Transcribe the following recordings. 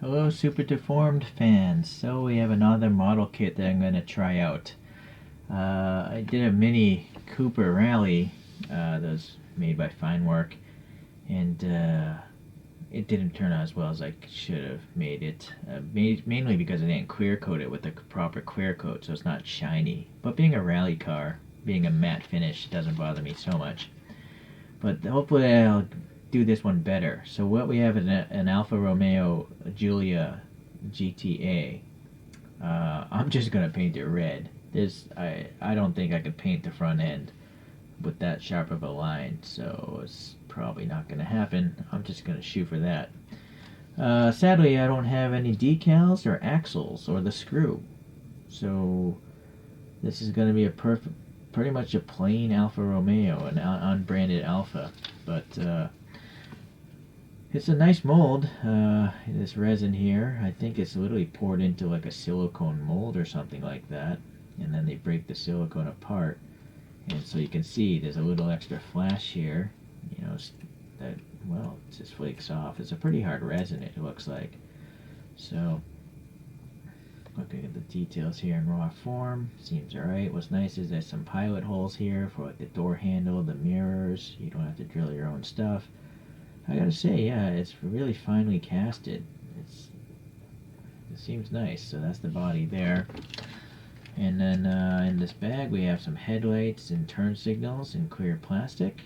Hello, Super Deformed fans. So we have another model kit that I'm going to try out. I did a mini Cooper rally that was made by FineWork, and it didn't turn out as well as I should have made it. Mainly because I didn't clear coat it with the proper clear coat, so it's not shiny. But being a rally car, being a matte finish, doesn't bother me so much. But hopefully I'll do this one better. So what we have is an Alfa Romeo Giulia GTA. I'm just gonna paint it red. I don't think I could paint the front end with that sharp of a line, so it's probably not gonna happen. I'm just gonna shoot for that. Sadly, I don't have any decals or axles or the screw, so this is gonna be a pretty much a plain Alfa Romeo, an unbranded Alfa, but it's a nice mold. This resin here, I think it's literally poured into like a silicone mold or something like that, and then they break the silicone apart, and so you can see there's a little extra flash here, that, well, it just flakes off. It's a pretty hard resin, it looks like. So looking at the details here in raw form, seems alright. What's nice is there's some pilot holes here for like the door handle, the mirrors. You don't have to drill your own stuff. I gotta say, yeah, it's really finely casted. It seems nice. So that's the body there. And then in this bag we have some headlights and turn signals in clear plastic.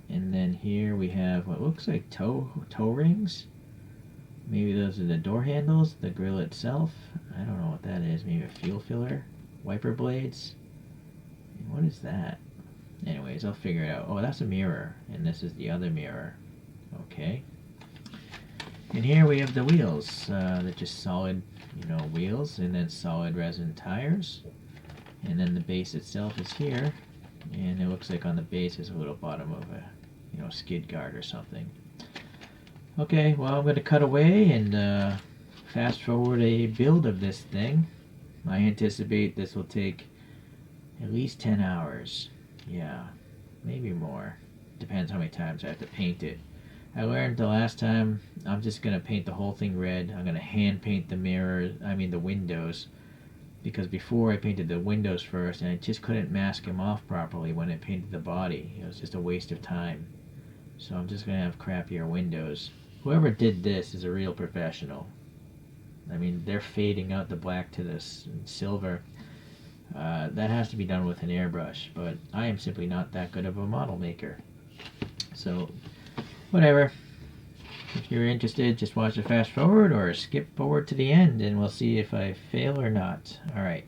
And then here we have what looks like toe rings. Maybe those are the door handles, the grill itself. I don't know what that is. Maybe a fuel filler, wiper blades. And what is that? Anyways, I'll figure it out. Oh, that's a mirror, and this is the other mirror. Okay. And here we have the wheels. They're just solid, wheels, and then solid resin tires. And then the base itself is here, and it looks like on the base is a little bottom of a, skid guard or something. Okay, well, I'm going to cut away and fast forward a build of this thing. I anticipate this will take at least 10 hours. Yeah, maybe more. Depends how many times I have to paint it. I learned the last time I'm just going to paint the whole thing red. I'm going to hand paint the windows. Because before I painted the windows first and I just couldn't mask them off properly when I painted the body. It was just a waste of time. So I'm just going to have crappier windows. Whoever did this is a real professional. I mean, they're fading out the black to this silver. That has to be done with an airbrush, but I am simply not that good of a model maker. So, whatever. If you're interested, just watch a fast forward or skip forward to the end and we'll see if I fail or not. Alright.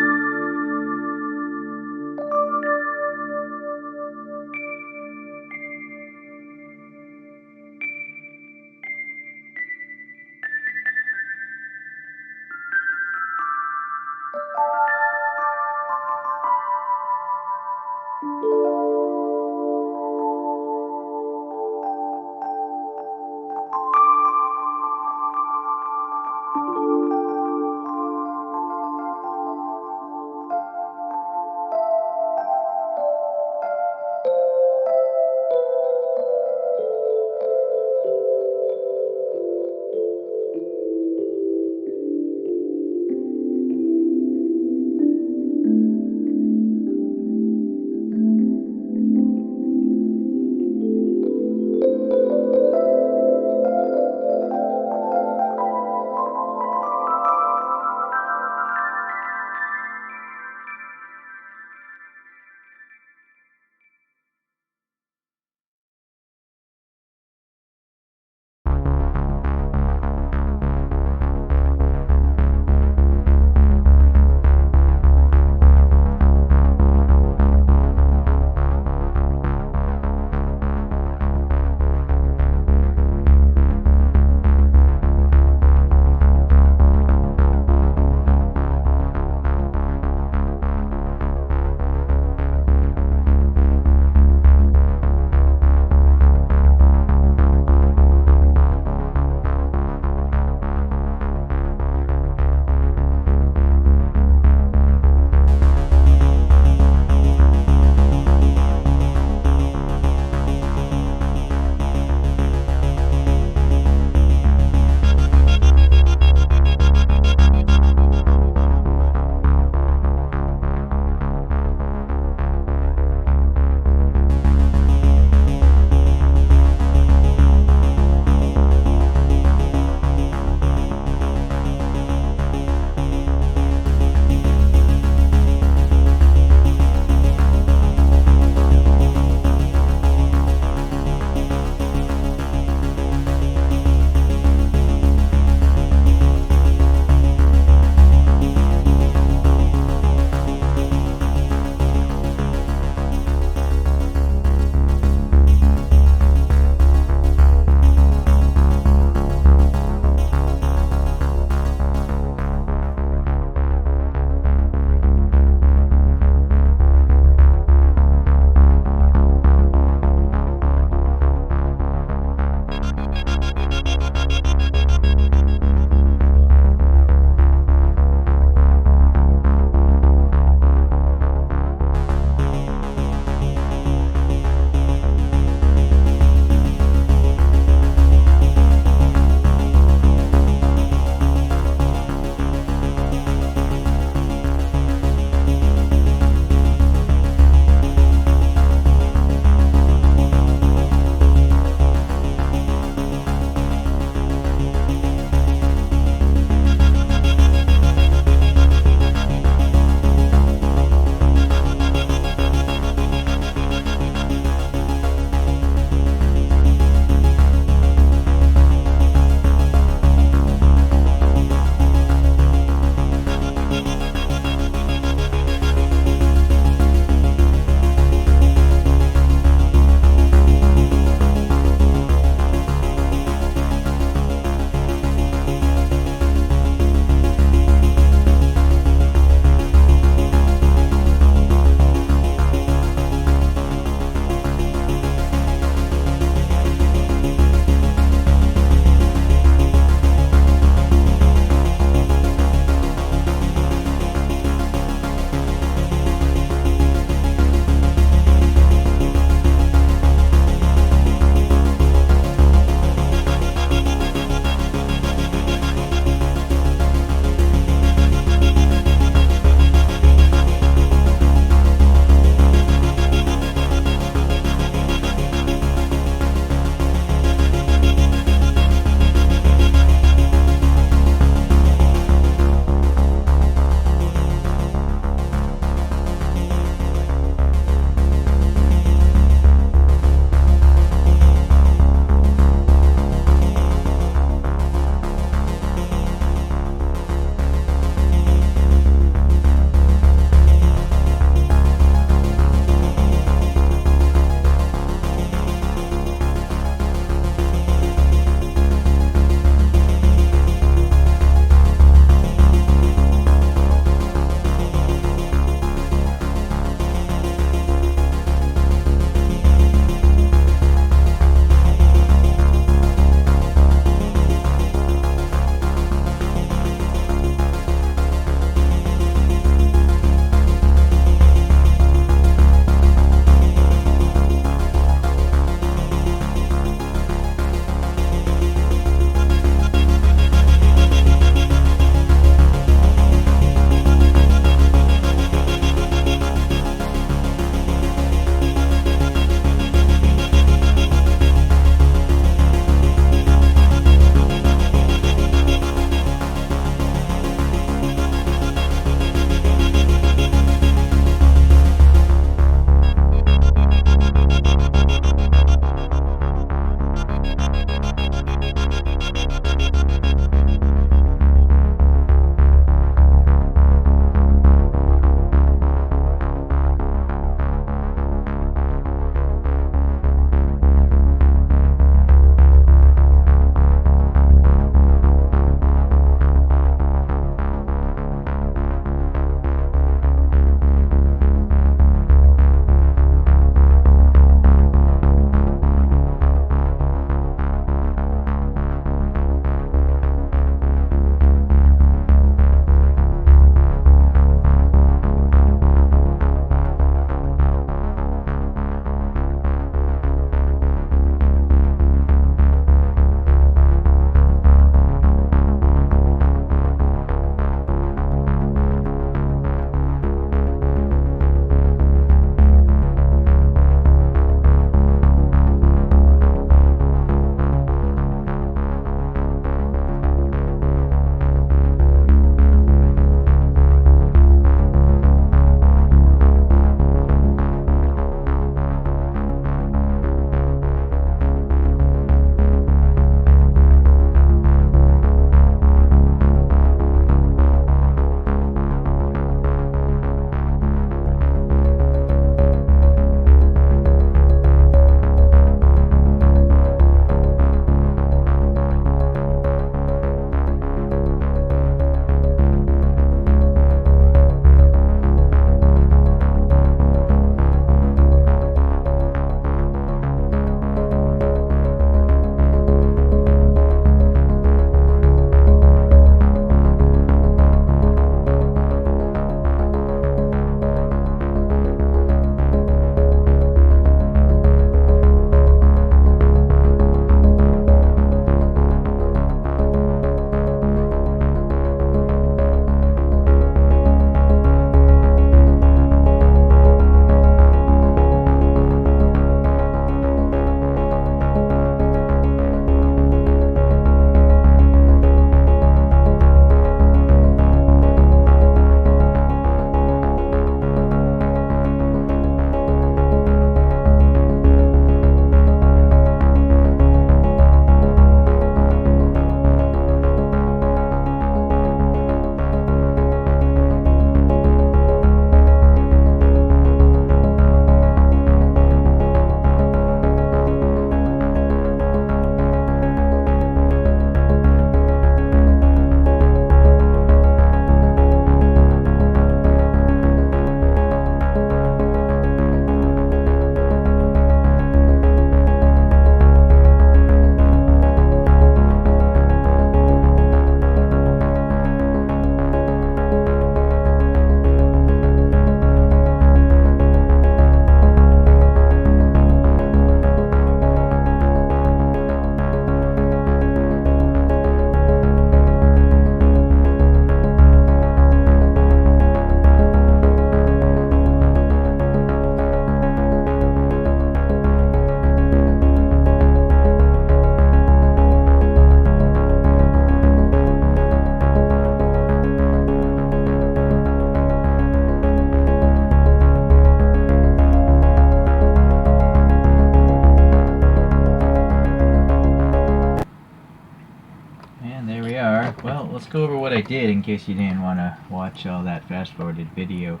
And there we are. Well, let's go over what I did in case you didn't want to watch all that fast-forwarded video.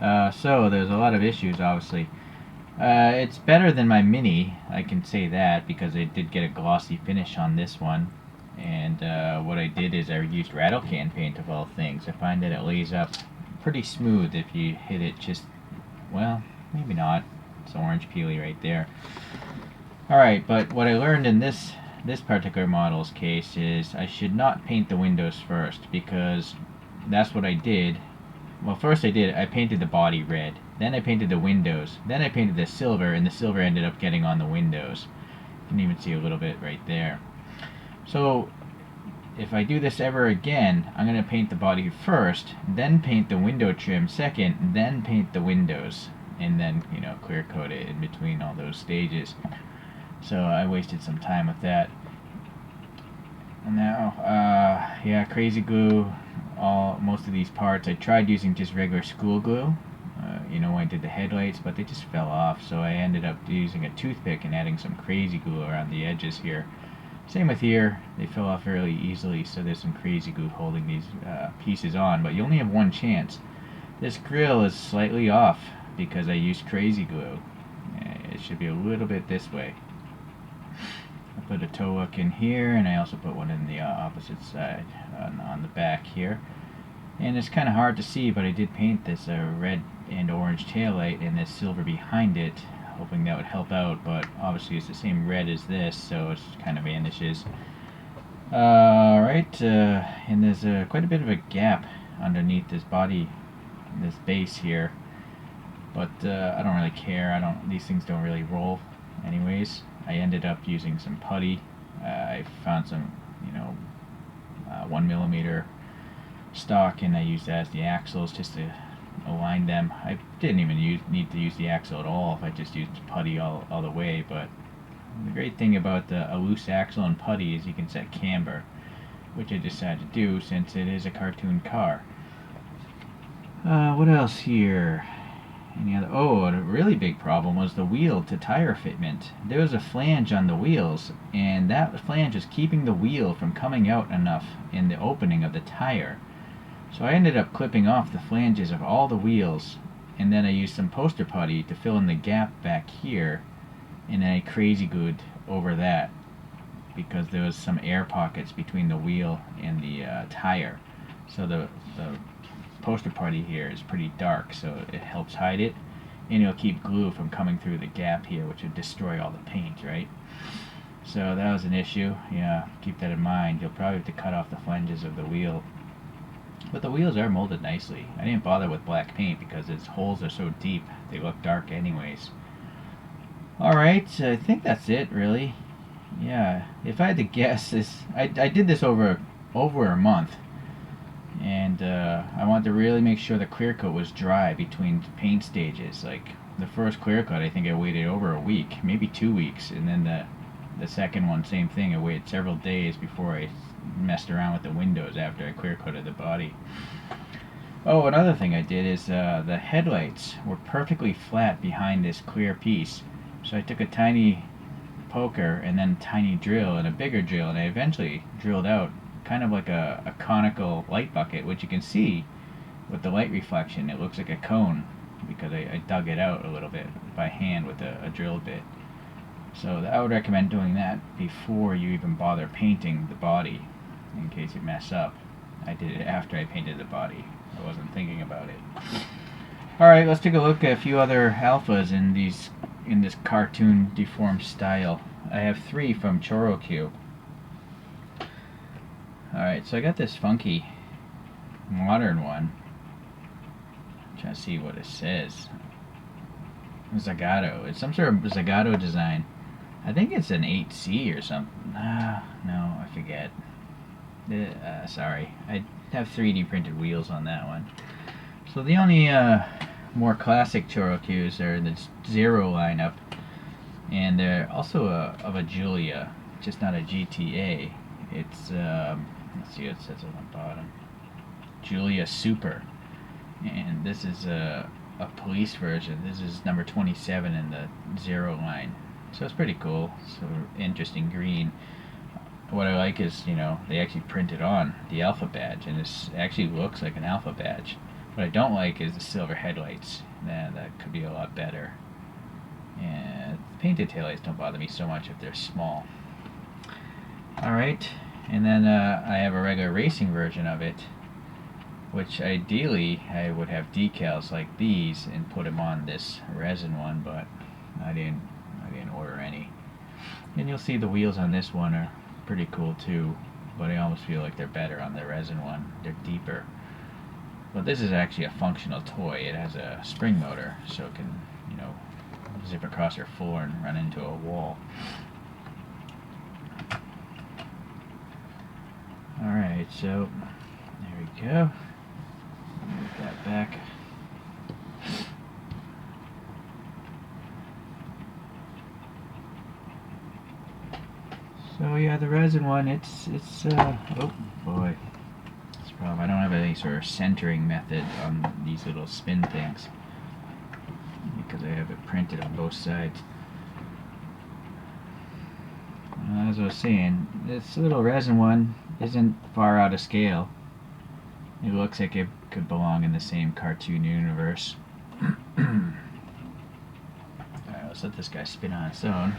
So there's a lot of issues, obviously. It's better than my Mini, I can say that, because I did get a glossy finish on this one. And what I did is I used rattle can paint of all things. I find that it lays up pretty smooth if you hit it just, well, maybe not. It's orange peely right there. Alright, but what I learned in this particular model's case is I should not paint the windows first, because that's what I did. Well, first I painted the body red, then I painted the windows, then I painted the silver, and the silver ended up getting on the windows. You can even see a little bit right there. So if I do this ever again, I'm going to paint the body first, then paint the window trim second, then paint the windows, and then, you know, clear coat it in between all those stages. So I wasted some time with that. And now, yeah, crazy glue most of these parts. I tried using just regular school glue, you know, when I did the headlights, but they just fell off. So I ended up using a toothpick and adding some crazy glue around the edges here. Same with here, they fell off fairly easily, so there's some crazy glue holding these pieces on, but you only have one chance. This grill is slightly off because I used crazy glue. It should be a little bit this way. I put a toe hook in here, and I also put one in the opposite side on the back here. And it's kind of hard to see, but I did paint this red and orange taillight and this silver behind it, hoping that would help out, but obviously it's the same red as this, so it kind of vanishes. Alright, and there's quite a bit of a gap underneath this body, this base here, but I don't really care. These things don't really roll anyways. I ended up using some putty. I found some, you know, 1mm stock, and I used that as the axles just to align them. I didn't even need to use the axle at all if I just used putty all the way, but the great thing about a loose axle and putty is you can set camber, which I decided to do since it is a cartoon car. What else here? A really big problem was the wheel to tire fitment. There was a flange on the wheels, and that flange was keeping the wheel from coming out enough in the opening of the tire. So I ended up clipping off the flanges of all the wheels, and then I used some poster putty to fill in the gap back here, and then I crazy glued over that because there was some air pockets between the wheel and the tire. So the poster putty here is pretty dark, so it helps hide it, and it'll keep glue from coming through the gap here, which would destroy all the paint, right? So that was an issue. Yeah, keep that in mind. You'll probably have to cut off the flanges of the wheel. But the wheels are molded nicely. I didn't bother with black paint because its holes are so deep, they look dark anyways. Alright, I think that's it, really. Yeah, if I had to guess, I did this over a month. And I wanted to really make sure the clear coat was dry between paint stages. Like, the first clear coat, I think I waited over a week, maybe 2 weeks. And then the second one, same thing. I waited several days before I messed around with the windows after I clear coated the body. Oh, another thing I did is the headlights were perfectly flat behind this clear piece. So I took a tiny poker and then a tiny drill and a bigger drill, and I eventually drilled out kind of like a conical light bucket, which you can see with the light reflection. It looks like a cone because I dug it out a little bit by hand with a drill bit. So I would recommend doing that before you even bother painting the body, in case you mess up. I did it after I painted the body. I wasn't thinking about it. Alright, let's take a look at a few other alphas in this cartoon deformed style. I have 3 from Choro-Q. Alright, so I got this funky modern one. I'm trying to see what it says. Zagato. It's some sort of Zagato design. I think it's an 8C or something. No, I forget. Sorry. I have 3D printed wheels on that one. So the only more classic Choro-Qs are in the Zero lineup. And they're also of a Giulia, just not a GTA. It's, let's see what it says on the bottom. Giulia Super. And this is a police version. This is number 27 in the Zero line. So it's pretty cool. So interesting green. what I like is, you know, they actually printed on the Alpha badge, and this actually looks like an Alpha badge. What I don't like is the silver headlights. That could be a lot better. And the painted taillights don't bother me so much if they're small. Alright, and then I have a regular racing version of it, which ideally I would have decals like these and put them on this resin one, but I didn't order any. And you'll see the wheels on this one are pretty cool too, but I almost feel like they're better on the resin one. They're deeper. But this is actually a functional toy. It has a spring motor, so it can, you know, zip across your floor and run into a wall. Alright, so there we go. Move that back. So yeah, the resin one, it's oh boy, that's a problem. I don't have any sort of centering method on these little spin things because I have it printed on both sides. As I was saying, this little resin one isn't far out of scale. It looks like it could belong in the same cartoon universe. Alright, let's let this guy spin on its own.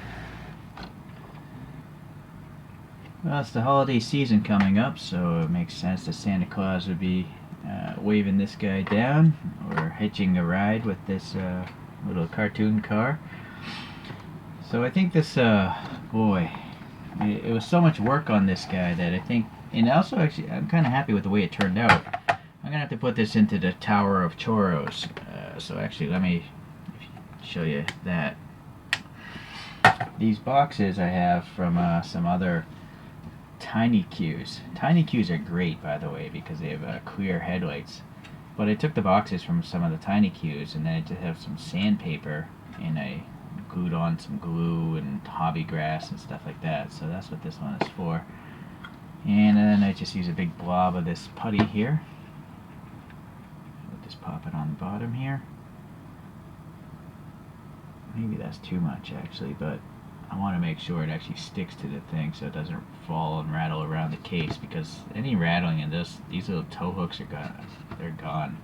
Well, it's the holiday season coming up, so it makes sense that Santa Claus would be waving this guy down or hitching a ride with this little cartoon car. So I think this, boy, it was so much work on this guy that I think, and also actually I'm kind of happy with the way it turned out. I'm going to have to put this into the Tower of Choros. So actually let me show you that. These boxes I have from some other Tiny Qs. Tiny Qs are great, by the way, because they have clear headlights. But I took the boxes from some of the Tiny Qs, and then I just have some sandpaper, and I glued on some glue and hobby grass and stuff like that. So that's what this one is for. And then I just use a big blob of this putty here. I'll just pop it on the bottom here. Maybe that's too much, actually, but I want to make sure it actually sticks to the thing so it doesn't fall and rattle around the case, because any rattling in this, these little tow hooks are gone. They're gone.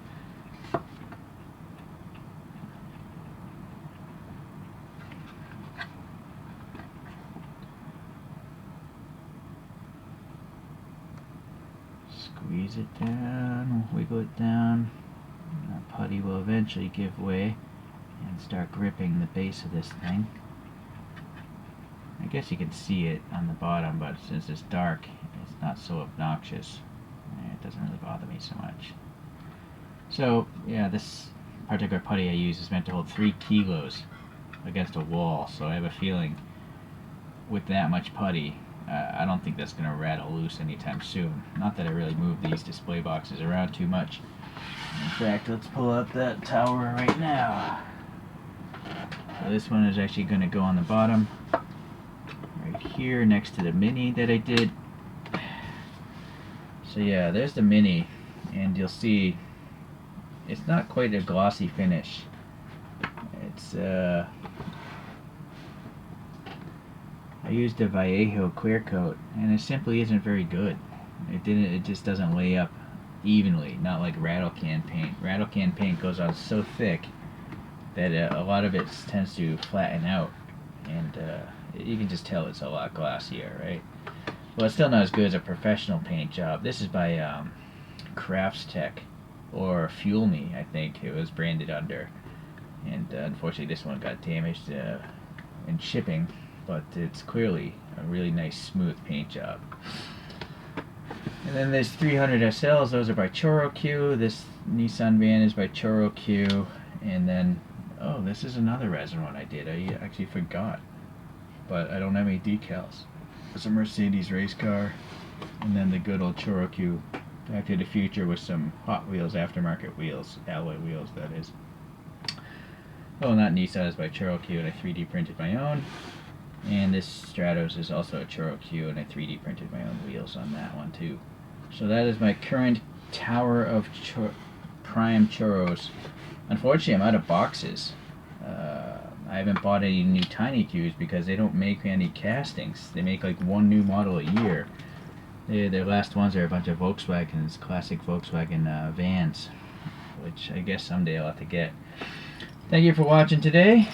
Squeeze it down, wiggle it down. The putty will eventually give way and start gripping the base of this thing. I guess you can see it on the bottom, but since it's dark, it's not so obnoxious. It doesn't really bother me so much. So, yeah, this particular putty I use is meant to hold 3 kilos against a wall, so I have a feeling with that much putty, I don't think that's going to rattle loose anytime soon. Not that I really move these display boxes around too much. In fact, let's pull up that tower right now. So this one is actually going to go on the bottom right here next to the Mini that I did. So yeah, there's the Mini, and you'll see it's not quite a glossy finish. It's I used a Vallejo clear coat, and it simply isn't very good. It just doesn't lay up evenly, not like rattle can paint. Rattle can paint goes on so thick that a lot of it tends to flatten out, and you can just tell it's a lot glossier, right? Well, it's still not as good as a professional paint job. This is by Crafts Tech, or Fuel Me, I think it was branded under. And unfortunately this one got damaged in shipping, but it's clearly a really nice smooth paint job. And then there's 300 SLs, those are by Choro-Q. This Nissan van is by Choro-Q. And then, oh, this is another resin one I did. I actually forgot, but I don't have any decals. It's a Mercedes race car, and then the good old Choro-Q Back to the Future with some Hot Wheels aftermarket wheels, alloy wheels that is. Oh, not Nissan, is by Choro-Q, and I 3D printed my own. And this Stratos is also a Choro-Q, and I 3D printed my own wheels on that one too. So that is my current Tower of Prime Choros. Unfortunately, I'm out of boxes. I haven't bought any new Tiny Qs because they don't make any castings. They make like one new model a year. Their last ones are a bunch of Volkswagens, classic Volkswagen vans, which I guess someday I'll have to get. Thank you for watching today.